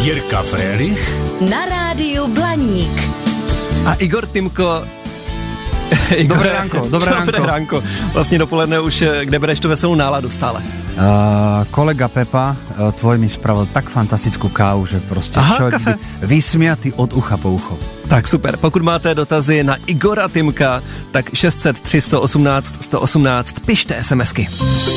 Jirka Frélich na rádiu Blaník. A Igor Timko. Dobré ránko. Vlastně dopoledne už, kde bereš tu veselou náladu stále? Kolega Pepa, tvoj mi spravil tak fantastickú kávu, že proste človek vysmiatý od ucha po ucho. Tak super, pokud máte dotazy na Igora Timka, tak 600 318 118 pište SMSky.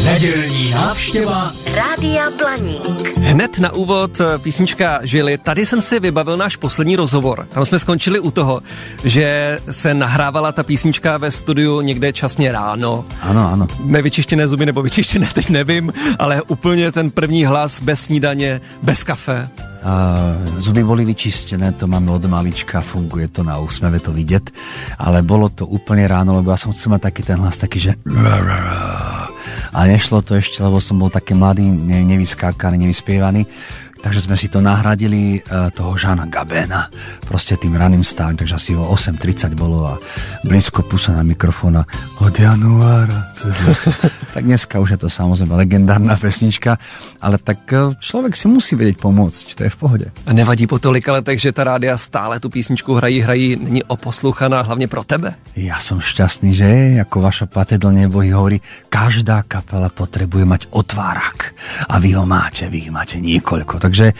Nedělní návštěva Rádia Blaník. Hned na úvod písnička Žili. Tady jsem si vybavil náš poslední rozhovor. Tam jsme skončili u toho, že se nahrávala ta písnička ve studiu někde časně ráno. Áno. Nevyčištěné zuby nebo vyčištěné, teď nevím, ale úplně ten první hlas bez snídaně, bez kafe. Zuby boli vyčistené, to máme od malička, funguje to na úsmeve to vidieť, ale bolo to úplne ráno, lebo ja som chcel mať taký ten hlas, taký, že a nešlo to ešte, lebo som bol taký mladý, nevyskákaný, nevyspievaný, takže sme si to nahradili toho Žána Gabéna proste tým raným stávaním, takže asi o 8:30 bolo a blízko pusa na mikrofón a od januára. Tak dneska už je to samozrejme legendárna pesnička, ale tak človek si musí vedieť pomôcť, to je v pohode. A nevadí po tolika letech, že ta rádia stále tu písničku hrají, není oposlouchaná hlavně pro tebe? Ja som šťastný, že ako vaša Patedl Nebohy hovorí, každá kapela potrebuje mať otvárák a vy ich máte niekoľko. Takže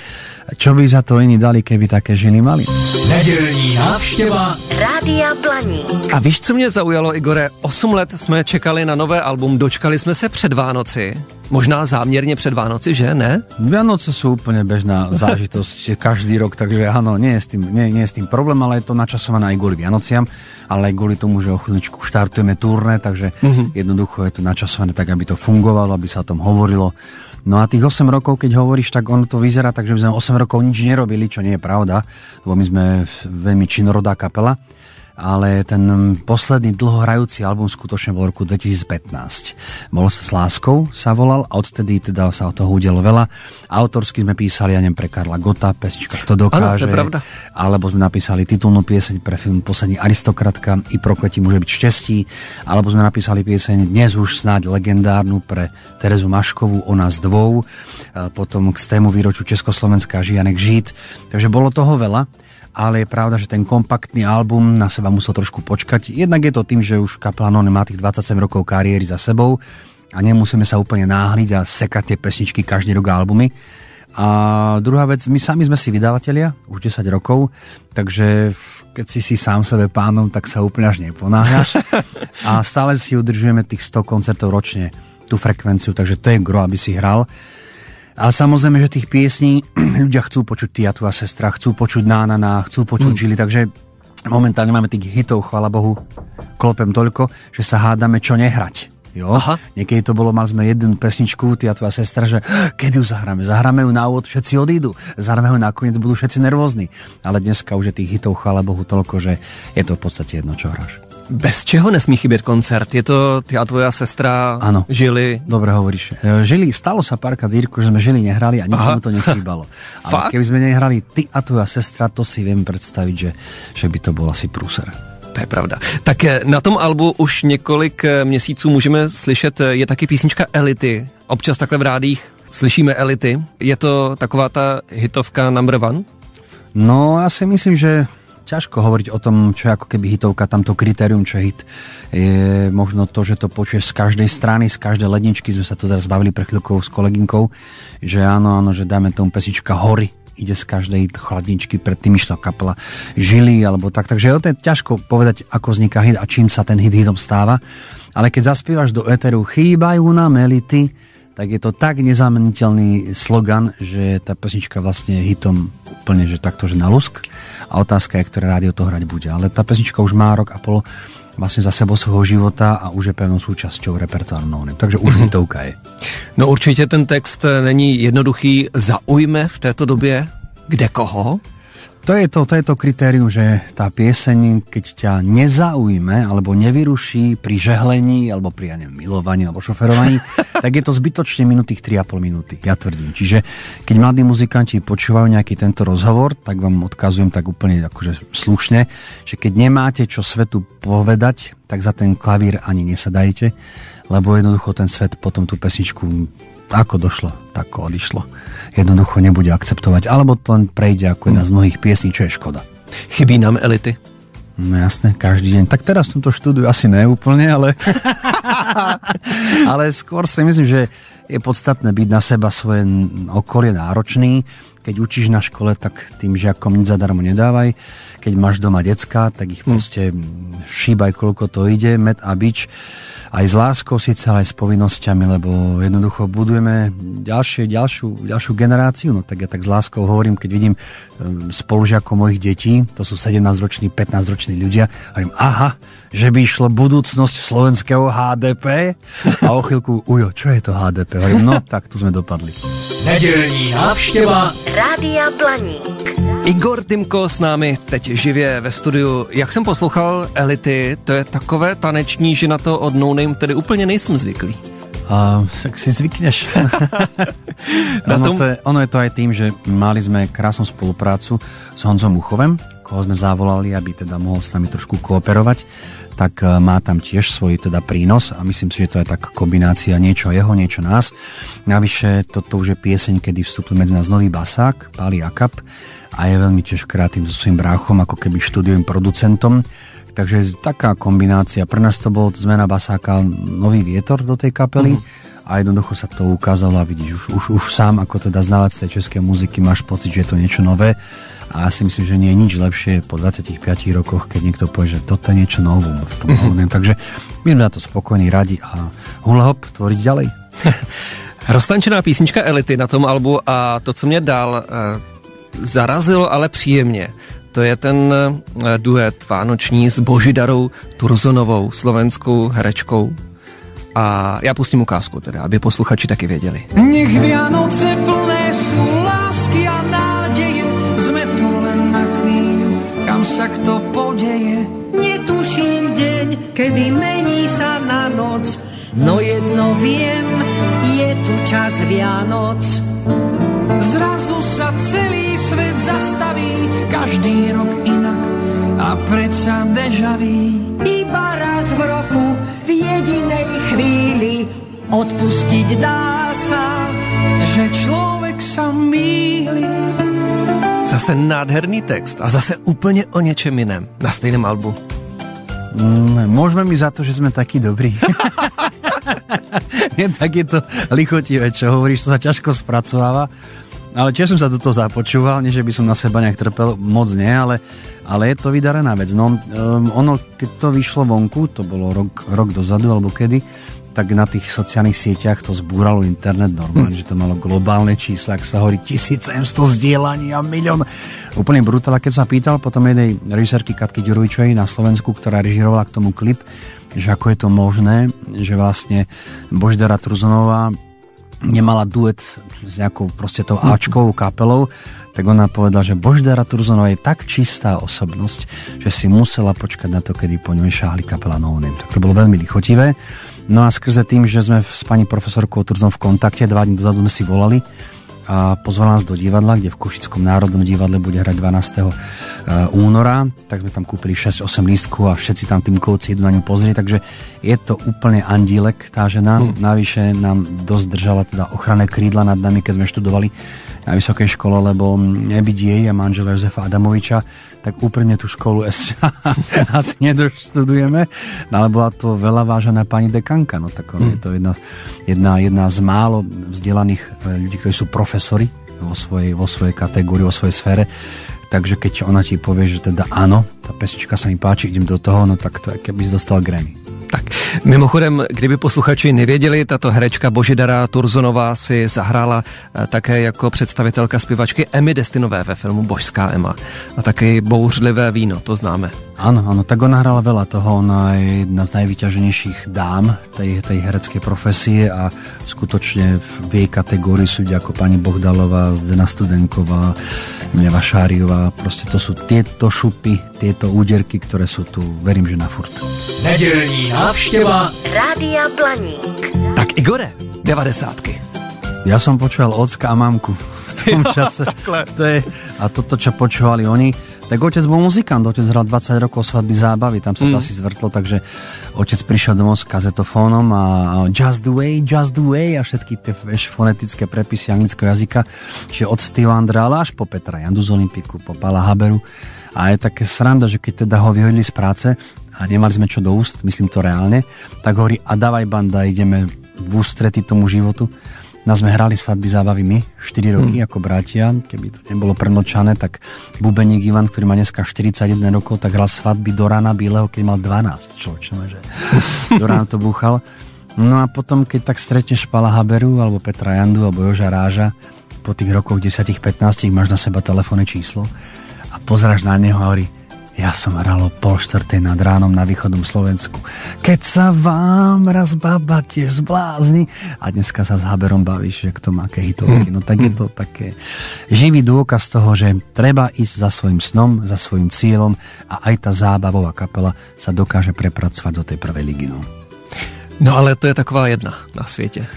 čo by za to iní dali, keby také žily mali? Nedělní návštěva Rádia Blaník. A víš, co mě zaujalo, Igore? 8 let jsme čekali na nové album, dočkali jsme se před Vánoci. Možná záměrně před Vánoci, že ne? Vianoce sú úplne bežná zážitosť každý rok, takže áno, nie je s tým problém, ale je to načasované aj kvôli Vianociam, ale aj kvôli tomu, že o chvíľučku štartujeme turné, takže jednoducho je to načasované tak, aby to fungovalo, aby sa o tom hovorilo. No a tých 8 rokov, keď hovoríš, tak ono to vyzerá tak, že by sme 8 rokov nič nerobili, čo nie je pravda, lebo my sme veľmi činorodá kapela, ale ten posledný dlhohrajúci album skutočne bol v roku 2015. Bol sa S láskou, sa volal, a odtedy teda sa o toho udialo veľa. Autorsky sme písali, ja neviem, pre Karla Gotta, pesnička Kto dokáže, alebo sme napísali titulnú pieseň pre film Poslední aristokratka, I prokletí môže byť šťastí, alebo sme napísali pieseň dnes už snáď legendárnu pre Terezu Maškovú O nás dvou, potom k 100. výročiu Československá Žianek Žid, takže bolo toho veľa. Ale je pravda, že ten kompaktný album na seba musel trošku počkať. Jednak je to tým, že už kapela None má tých 27 rokov kariéry za sebou a nemusíme sa úplne náhliť a sekať tie pesničky každý rok albumy. A druhá vec, my sami sme si vydavatelia už 10 rokov, takže keď si sám sebe pánom, tak sa úplne až neponáhľaš. A stále si udržujeme tých 100 koncertov ročne, tú frekvenciu, takže to je gro, aby si hral. A samozrejme, že tých piesní ľudia chcú počuť Ty a tvoja sestra, chcú počuť Nánaná, chcú počuť Žili, takže momentálne máme tých hitov, chvála Bohu, klopem toľko, že sa hádame, čo nehrať. Jo? Niekedy to bolo, mali sme jednu pesničku, Ty a tvoja sestra, že kedy ju zahráme? Zahráme ju na úvod, všetci odídu. Zahráme ju nakoniec, budú všetci nervózni. Ale dneska už je tých hitov, chvála Bohu, toľko, že je to v podstate jedno, čo hráš. Bez čeho nesmí chybět koncert? Je to Ty a tvoja sestra, ano, Žili? Dobre hovoríš. Žili, stalo sa párkrát, Jirko, že sme Žili nehrali a nikomu to nechýbalo. Ale keby sme nehrali Ty a tvoja sestra, to si viem predstaviť, že by to bol asi prúser. To je pravda. Tak na tom albu už několik měsíců můžeme slyšet, je taky písnička Elity. Občas takhle v rádích slyšíme Elity. Je to taková ta hitovka number one? No, ja si myslím, že ťažko hovoriť o tom, čo je ako keby hitovka, tamto kritérium, čo je hit. Je možno to, že to počuješ z každej strany, z každej ledničky, sme sa to teraz bavili pre chvíľkou s kolegynkou, že áno, že dáme tomu pesnička Hory, ide z každej chladničky, predtým išla kapela Žili, alebo tak. Takže je to ťažko povedať, ako vzniká hit a čím sa ten hit hitom stáva. Ale keď zaspievaš do éteru Chýbajú nám elity, tak je to tak nezameniteľný slogan, že tá pesnička vlastne je hitom úplne, že takto, že na lusk. A otázka je, ktoré rádio to hrať bude. Ale tá pesnička už má rok a pol vlastne za sebou svojho života a už je pevnou súčasťou repertoáru None. Takže už hitovka je. No určitě ten text není jednoduchý. Zaujme v této době kde koho? To je to kritérium, že tá pieseň, keď ťa nezaujme alebo nevyruší pri žehlení alebo pri milovaní alebo šoferovaní, tak je to zbytočne tých 3,5 minúty. Ja tvrdím. Čiže keď mladí muzikanti počúvajú nejaký tento rozhovor, tak vám odkazujem tak úplne akože slušne, že keď nemáte čo svetu povedať, tak za ten klavír ani nesadajte, lebo jednoducho ten svet potom tú pesničku ako došlo, tak odišlo. Jednoducho nebude akceptovať, alebo to len prejde ako jedna z mnohých piesní, čo je škoda. Chybí nám elity? No jasné, každý deň. Tak teraz v tomto štúdiu asi ne úplne, ale ale skôr si myslím, že je podstatné byť na seba svoje okolie náročný. Keď učíš na škole, tak tým žiakom nič zadarmo nedávaj. Keď máš doma decka, tak ich proste šíbaj, koľko to ide, med a bič. Aj s láskou síce, ale aj s povinnosťami, lebo jednoducho budujeme ďalšiu generáciu. No tak ja tak s láskou hovorím, keď vidím spolužiakov mojich detí, to sú 17-roční, 15-roční ľudia, hovorím, aha, že by išlo budúcnosť slovenského HDP a o chvíľku, ujo, čo je to HDP? Hovorím, no tak tu sme dopadli. Nedělní návštěva Rádia Blaník. Igor Timko s námi teď živě ve studiu. Jak jsem poslouchal Elity, to je takové taneční, že na to od No Name tedy úplně nejsem zvyklý. Tak si zvykneš. Ono je to aj tým, že mali sme krásnu spoluprácu s Honzom Uchovem, koho sme zavolali, aby teda mohol s nami trošku kooperovať, tak má tam tiež svoj teda prínos a myslím si, že to je tak kombinácia niečo jeho, niečo nás. Navyše toto už je pieseň, kedy vstupil medzi nás nový basák, Pali Akap, a je veľmi tiež kreatívny so svojím bráchom, ako keby štúdiovým producentom. Takže taká kombinácia. Pre nás to bol zmena basáka, nový vietor do tej kapely a jednoducho sa to ukázalo a vidíš, už sám ako teda znalec tej českej muziky máš pocit, že je to niečo nové a ja si myslím, že nie je nič lepšie po 25 rokoch, keď niekto povie, že toto je niečo nové v tom hudobnom. Takže my sme na to spokojní, radi a hula hop, tvoriť ďalej. Roztančená písnička Elity na tom albu a to, co mě dál zarazilo, ale příjemně. To je ten duet vánoční s Božidarou Turzonovou, slovenskou herečkou. A já pustím ukázku teda, aby posluchači taky věděli. Nech Vianoce plné sú lásky a nádeje, sme tu len na chvíľu, kam sa kto podeje. Netuším deň, kedy mení sa na noc, no jedno viem, je tu čas Vianoc. Zrazu sa celý svet zastaví, každý rok inak a predsa deja vu. Iba raz v roku, v jedinej chvíli, odpustiť dá sa, že človek sa mýli. Zase nádherný text a zase úplně o něčem jiném na stejném albu. Môžeme mi za to, že sme takí dobrí. Tak je to lichotivé, čo hovoríš, to sa ťažko spracováva. Ale tiež som sa do toho započúval, nie že by som na seba nejak trpel, moc nie, ale je to vydarená vec. No, ono, keď to vyšlo vonku, to bolo rok dozadu, alebo kedy, tak na tých sociálnych sieťach to zbúralo internet normálne, že to malo globálne čísla, ak sa hovorí 1700 zdieľaní a milión. Úplne brutál. Keď som sa pýtal potom jednej režisérky Katky Ďurovičovej na Slovensku, ktorá režirovala k tomu klip, že ako je to možné, že vlastne Božidara Turzonová nemala duet s nejakou proste tou Ačkovou kapelou, tak ona povedala, že Božidara Turzonová je tak čistá osobnosť, že si musela počkať na to, kedy po ňom šáhli kapela No Name. Tak to bolo veľmi lichotivé. No a skrze tým, že sme s pani profesorkou Turzonovou v kontakte, 2 dní dozadu sme si volali a pozvala nás do divadla, kde v Košickom národnom divadle bude hrať 12. února, tak sme tam kúpili 6-8 lístkov a všetci tam Timkovci idú na ňu pozrieť, takže je to úplne andílek tá žena. Navyše nám dosť držala teda ochranné krídla nad nami, keď sme študovali na vysokej škole, lebo nebyť jej a manžela Jozefa Adamoviča, tak úplne tú školu asi nedoštudujeme, ale bola to veľa vážená pani dekanka, no tak je to jedna z málo vzdelaných ľudí, ktorí sú profesori vo svojej kategórii, vo svojej sfére. Takže keď ona ti povie, že teda áno, tá pesnička sa mi páči, idem do toho, no tak to je, keby si dostal Grammy. Tak, mimochodem, kdyby posluchači nevěděli, tato herečka Božidara Turzonová si zahrála také jako představitelka zpěvačky Emmy Destinové ve filmu Božská Emma. A také Bouřlivé víno, to známe. Áno, tak ona hrala veľa toho, ona je jedna z najvyťaženejších dám tej hereckej profesie a skutočne v jej kategórii sú ľudia ako pani Bohdalová, Zdena Studenková, Mileva Šáriová, proste to sú tieto šupy, tieto úderky, ktoré sú tu, verím, že na furt. Nedělní návštěva Rádia Blaník. Tak Igore, 90. Ja som počúval ocka a mamku v tom čase. A toto, čo počúvali oni, Tak otec bol muzikant, otec hral 20 rokov svadby zábavy, tam sa to asi zvrtlo, takže otec prišiel domov s kazetofónom a just the way a všetky tie fonetické prepisy anglického jazyka, čiže od Steva Andrála až po Petra Jandu z Olympiku, po Pala Haberu. A je také sranda, že keď teda ho vyhodili z práce a nemali sme čo do úst, myslím to reálne, tak hovorí, a dávaj banda, ideme v ústrety tomu životu. Nás sme hrali svadby zábavy my, 4 roky ako bratia, keby to nebolo premlčané, tak bubeník Ivan, ktorý má dneska 41 rokov, tak hral svadby do rána bieleho, keď mal 12, človeč, že do rána to búchal. No a potom, keď tak stretneš Pala Haberu, alebo Petra Jandu, alebo Joža Ráža, po tých rokoch 10-15 máš na seba telefónne číslo a pozráš na neho a hovorí, ja som hral o 3:30 nad ránom na východnom Slovensku. Keď sa vám raz baba tiež zblázni. A dneska sa s Haberom bavíš, že kto má aké hitovky. No tak je to také živý dôkaz toho, že treba ísť za svojím snom, za svojím cieľom a aj tá zábavová kapela sa dokáže prepracovať do tej prvej ligy. No ale to je taková jedna na sviete.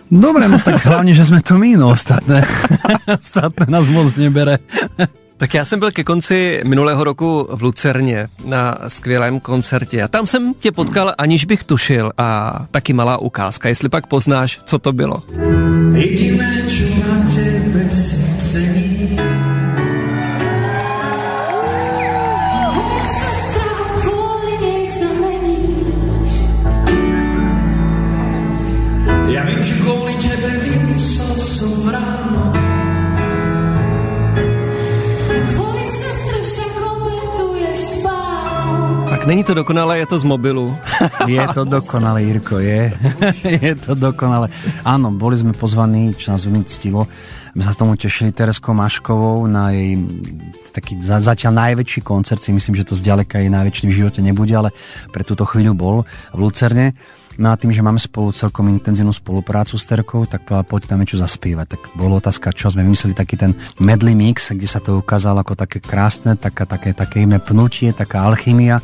Dobre, no tak hlavne, že sme to my, no ostatné nás moc nebere. Tak já jsem byl ke konci minulého roku v Lucerně na skvělém koncertě a tam jsem tě potkal, aniž bych tušil, a taky malá ukázka, jestli pak poznáš, co to bylo. Jediné, čo na tebe si cení, moja sestra, kvôli nej zmeníš. Ja viem, že kvôli tebe vymyslel som ráno. Tak není to dokonalé, je to z mobilu. Je to dokonalé, Jirko, je. Je to dokonalé. Áno, boli sme pozvaní, čo nás veľmi ctilo. My sa tomu tešili Tereskou Maškovou na jej taký zatiaľ najväčší koncert. Si myslím, že to zďaleka jej najväčší v živote nebude, ale pre túto chvíľu bol v Lucerne. No a tým, že máme spolu celkom intenzívnu spoluprácu s Terkou, tak poď tam niečo zaspievať. Tak bola otázka, čo sme vymysleli, taký ten medley mix, kde sa to ukázalo ako také krásne, také iné pnutie, taká alchymia,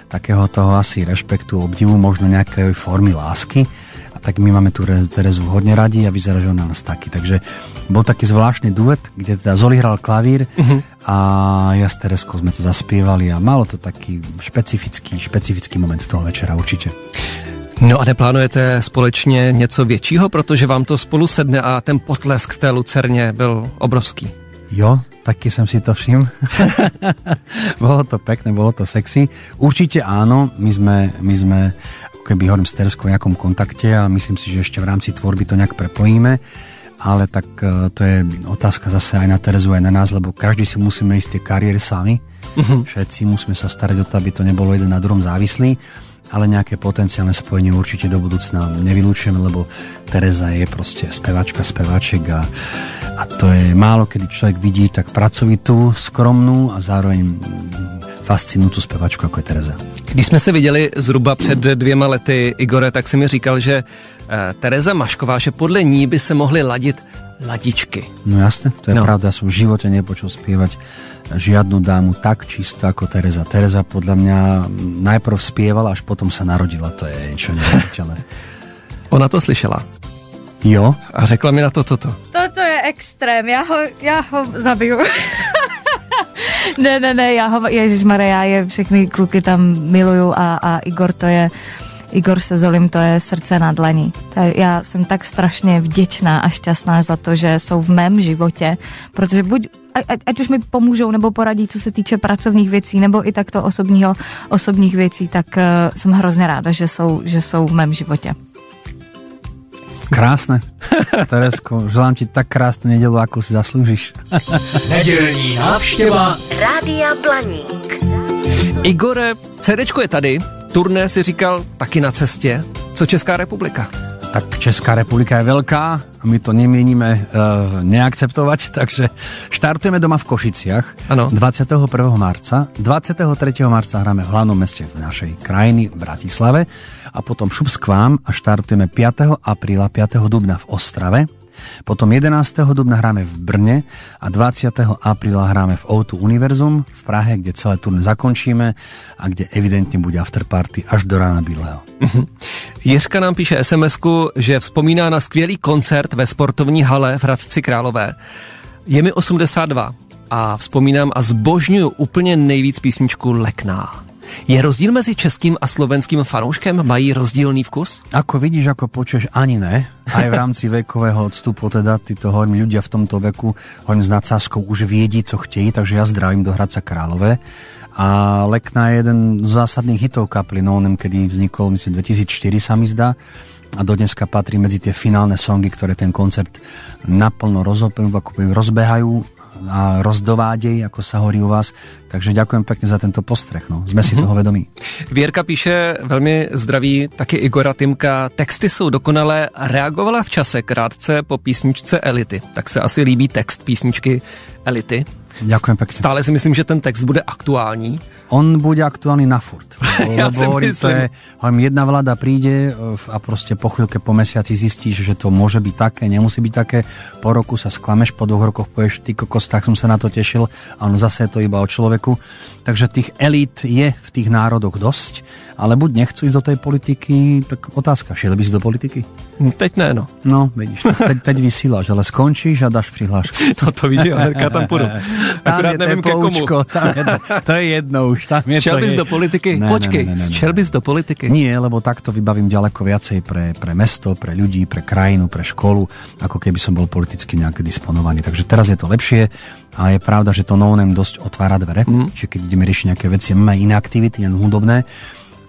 takého toho asi rešpektu, obdivu, možno nejakej formy lásky. A tak my máme tú Terezu hodne radi a vyzerá, že ona nás taký. Takže bol taký zvláštny duet, kde teda Zoli hral klavír a ja s Tereskou sme to zaspievali a malo to taký špecifický moment toho večera určite. No a neplánujete společně něco většího, protože vám to spolu sedne a ten potlesk v té Lucerně byl obrovský. Jo, taky som si to všiml. Bolo to pekné, bolo to sexy. Určite áno, my sme keby hovorím s Tereskou v nejakom kontakte a myslím si, že ešte v rámci tvorby to nejak prepojíme, ale tak to je otázka zase aj na Terezu, aj na nás, lebo každý si musíme ísť tie kariéry sami. Všetci musíme sa starať o to, aby to nebolo jeden na druhom závislý, ale nejaké potenciálne spojenie určite do budúcna nevylúčujeme, lebo Tereza je proste speváček a to je málo, kedy človek vidí tak pracovitú, skromnú a zároveň fascinujúcu speváčku, ako je Tereza. Když jsme se viděli zhruba před 2 lety, Igore, tak si mi říkal, že Tereza Mašková, že podle ní by se mohly ladit ladičky. No jasne, to je pravda, ja som v živote nepočul spievať žiadnu dámu tak čisto ako Tereza. Tereza podľa mňa najprv spievala, až potom sa narodila, to je niečo neuveriteľné. Ona to slyšela. Jo. A řekla mi na to toto. Toto je extrém, já ho zabiju. ne, Ježišmarja, já všechny kluky tam miluju a Igor se Zolim, to je srdce na dlaní. Já jsem tak strašně vděčná a šťastná za to, že jsou v mém životě, protože ať už mi pomůžou nebo poradí, co se týče pracovních věcí, nebo i takto osobních věcí, tak jsem hrozně ráda, že jsou v mém životě. Krásne. Teresko, želám ti tak krásnu nedelu, ako si zaslúžiš. Nedělní návštěva Rádia Blaník. Igore, CDčko je tady, turné si říkal taky na cestě. Co Česká republika? Tak Česká republika je veľká a my to nemienime neakceptovať, takže štartujeme doma v Košiciach. Ano. 21. marca. 23. marca hráme v hlavnom meste v našej krajiny, v Bratislave, a potom šup k vám a štartujeme 5. apríla, 5. dubna v Ostrave. Potom 11. dubna hráme v Brne a 20. apríla hráme v O2 Univerzum v Prahe, kde celé turné zakončíme a kde evidentne bude afterparty až do rána bílého. Jiřka nám píše SMS-ku, že vzpomíná na skvělý koncert ve sportovní hale v Hradci Králové. Je mi 82. a vzpomínám a zbožňuju úplně nejvíc písničku Lekná. Je rozdíl mezi českým a slovenským fanouškem? Mají rozdílný vkus? Ako vidíš, ako počuješ, ani ne. Aj v rámci vekového odstupu, teda títo hovorím ľudia v tomto veku, hovorím s nadsázkou, už viedi, co chtějí, takže ja zdravím do Hradca Králové. A Lekná je jeden z zásadných hitov kapely No Name, kedy vznikol, myslím, 2004 sa mi zdá. A dodneska patrí medzi tie finálne songy, ktoré ten koncert naplno rozbehajú a rozdováděj, ako sa hovorí u vás. Takže ďakujem pekne za tento postreh. No. Sme si toho vedomí. Věrka píše, velmi zdraví, taky Igora Tymka. Texty jsou dokonalé. Reagovala v čase krátce po písničce Elity. Tak se asi líbí text písničky Elity. Ďakujem pekne. Stále si myslím, že ten text bude aktuální. On bude aktuálny na furt. Ja si myslím. Jedna vláda príde a proste po chvíľke, po mesiaci zistíš, že to môže byť také, nemusí byť také. Po roku sa sklameš, po 2 rokoch povieš, ty kokos, tak som sa na to tešil. A ono zase je to iba o človeku. Takže tých elít je v tých národoch dosť, ale buď nechcú ísť do tej politiky, tak otázka, šiel by si do politiky? Teď ne, no. No, vidíš, teď vysílaš, ale skončíš a dáš přihlášku. No to víš, Amerika, tam půjdu. Akurát nevím ke komu. To je jedno už. Šel bys do politiky? Počkej, šel bys do politiky? Nie, lebo takto vybavím ďaleko viacej pre mesto, pre ľudí, pre krajinu, pre školu, ako keby som bol politicky nejak disponovaný. Takže teraz je to lepšie a je pravda, že to No Name dosť otvára dvere. Čiže keď ideme riešiť nejaké veci, máme aj iné aktivity, len hudobné.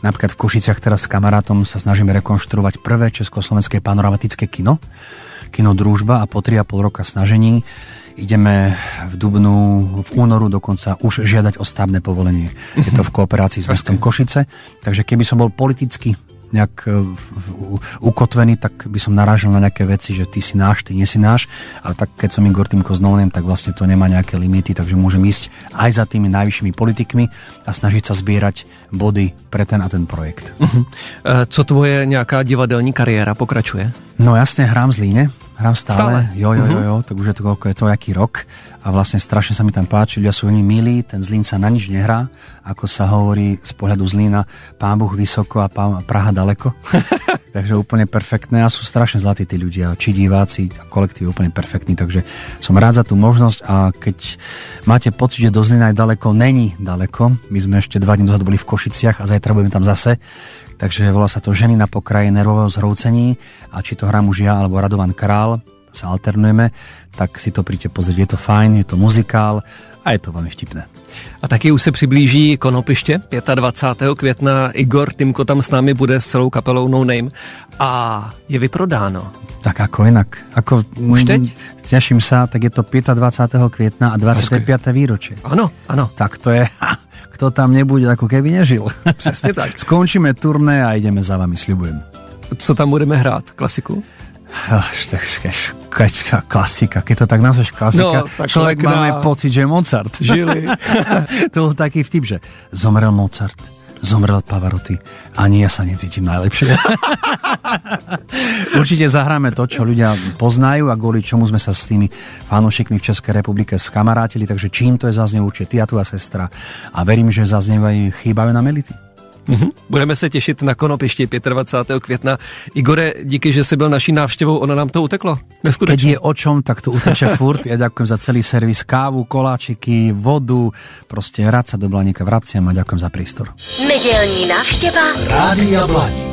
Napríklad v Košiciach teraz s kamarátom sa snažíme rekonštruovať prvé československé panoramatické kino Družba, a po 3,5 roka snažení ideme v dubnu, v únoru dokonca už žiadať o stavebné povolenie. Je to v kooperácii s mestom Košice, takže keby som bol politicky nejak ukotvený, tak by som narážal na nejaké veci, že ty si náš, ty nie si náš, ale tak keď som Igor Tymko s No Name, tak vlastne to nemá nejaké limity, takže môžem ísť aj za tými najvyššími politikmi a snažiť sa zbierať body pre ten a ten projekt. Co tvoje nejaká divadelní kariéra pokračuje? No jasne, hrám v Zlíne. Hrám stále? Jo, tak už je to koľko je to, jaký rok. A vlastne strašne sa mi tam páči, ľudia sú veľmi milí, ten Zlín sa na nič nehrá, ako sa hovorí z pohľadu Zlína, Pán Boh vysoko a Praha daleko. Takže úplne perfektné a sú strašne zlatí tí ľudia, či diváci, kolektív úplne perfektný, takže som rád za tú možnosť a keď máte pocit, že do Zlína je daleko, není daleko. My sme ešte 2 dní dozadu boli v Košiciach a zajtra budeme tam zase. Takže volá sa to Ženy na pokraji nervového zhroucení a či to hrám už ja alebo Radovan Král, sa alternujeme, tak si to príďte pozrieť. Je to fajn, je to muzikál a je to veľmi vtipné. A taky už se přiblíží Konopiště 25. května. Igor Tymko tam s námi bude s celou kapelou No Name a je vyprodáno. Tak ako inak. Už teď? Teším sa, tak je to 25. května a 25. výročie. Ano. Tak to je... Kto tam nebude, ako keby nežil. Přesně tak. Skončíme turné a ideme za vami, sľubujem. Co tam budeme hrát? Klasiku? Klasika, keď to tak nazveš klasika, človek máme pocit, že je Mozart. Žili. To bol taký vtip, že zomrel Mozart, zomrel Pavarotti, ani ja sa necítim najlepšie. Určite zahráme to, čo ľudia poznajú a kvôli čomu sme sa s tými fanúšikmi v Českej republike skamarátili, takže čím to je zaznie určite ty a tvoja sestra a verím, že zaznievajú chýbajú na melity. Budeme se těšit na Konopiště 25. května. Igore, díky, že jsi byl naší návštěvou, ono nám to uteklo. Neskutečne. Keď je o čom, tak to uteče furt. Ja ďakujem za celý servis, kávu, koláčiky, vodu, proste vrať sa do Blaníka, vraciam a ďakujem za prístor. Nedělní návštěva Rádia Blaník.